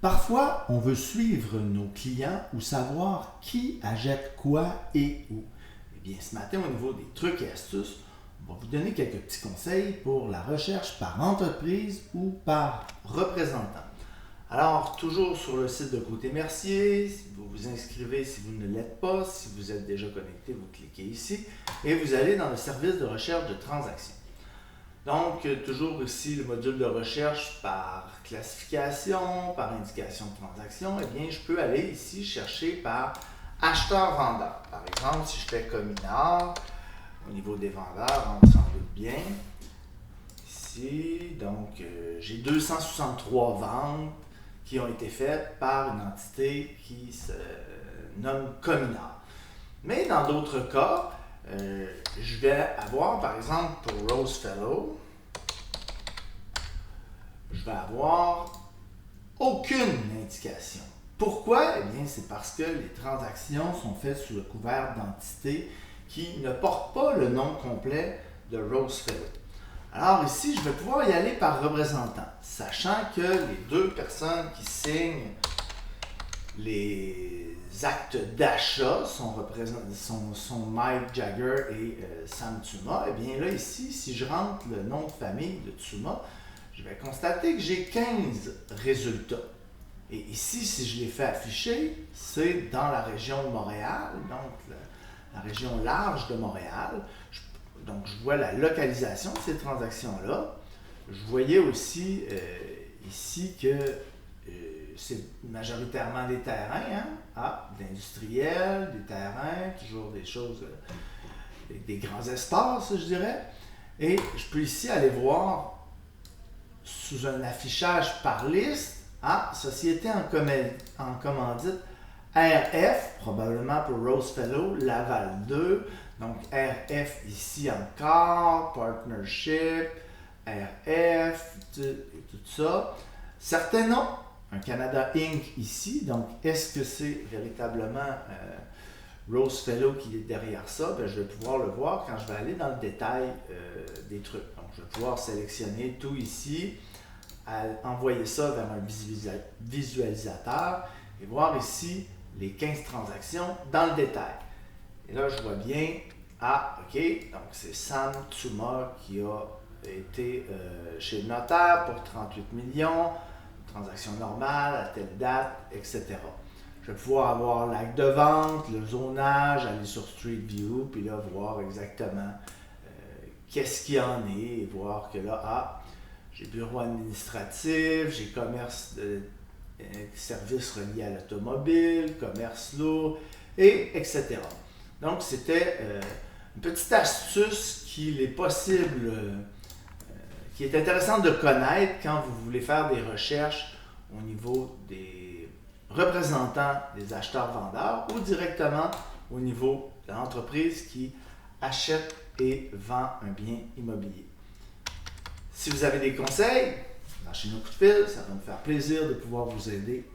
Parfois, on veut suivre nos clients ou savoir qui achète quoi et où. Eh bien, ce matin, au niveau des trucs et astuces, on va vous donner quelques petits conseils pour la recherche par entreprise ou par représentant. Alors, toujours sur le site de Côté Mercier, vous vous inscrivez si vous ne l'êtes pas. Si vous êtes déjà connecté, vous cliquez ici et vous allez dans le service de recherche de transactions. Donc, toujours ici le module de recherche par classification, par indication de transaction. Eh bien, je peux aller ici chercher par acheteur-vendeur. Par exemple, si je fais Cominard, au niveau des vendeurs, on s'en doute bien. Ici, donc, j'ai 263 ventes qui ont été faites par une entité qui se nomme Cominard. Mais dans d'autres cas, je vais avoir, par exemple, pour Rosefellow, je vais avoir aucune indication. Pourquoi? Eh bien, c'est parce que les transactions sont faites sous le couvert d'entités qui ne portent pas le nom complet de Rosefellow. Alors ici, je vais pouvoir y aller par représentant, sachant que les deux personnes qui signent les actes d'achat sont Mike Jagger et Sam Tuma. Et bien là, ici, si je rentre le nom de famille de Tuma, je vais constater que j'ai 15 résultats. Et ici, si je les fais afficher, c'est dans la région de Montréal, donc la région large de Montréal. Donc, je vois la localisation de ces transactions-là. Je voyais aussi ici que c'est majoritairement des terrains, de l'industriel, des terrains, toujours des choses, des grands espaces, je dirais. Et je peux ici aller voir sous un affichage par liste, société en commandite, RF, probablement pour Rosefellow, Laval 2, donc RF ici encore, Partnership, RF, tout ça. Certains noms, un Canada Inc. ici, donc est-ce que c'est véritablement Rosefellow qui est derrière ça? Je vais pouvoir le voir quand je vais aller dans le détail des trucs. Donc je vais pouvoir sélectionner tout ici, envoyer ça vers un visualisateur et voir ici les 15 transactions dans le détail. Et là, je vois bien, OK, donc c'est Sam Tuma qui a été chez le notaire pour 38 millions, transaction normale, à telle date, etc. Je vais pouvoir avoir l'acte de vente, le zonage, aller sur Street View, puis là, voir exactement qu'est-ce qu'il y en est, et voir que là, j'ai bureau administratif, j'ai commerce de services reliés à l'automobile, commerce lourd, etc. Donc, c'était une petite astuce qu'il est possible, qui est intéressante de connaître quand vous voulez faire des recherches au niveau des représentants des acheteurs-vendeurs ou directement au niveau de l'entreprise qui achète et vend un bien immobilier. Si vous avez des conseils, lâchez-nous un coup de fil, ça va me faire plaisir de pouvoir vous aider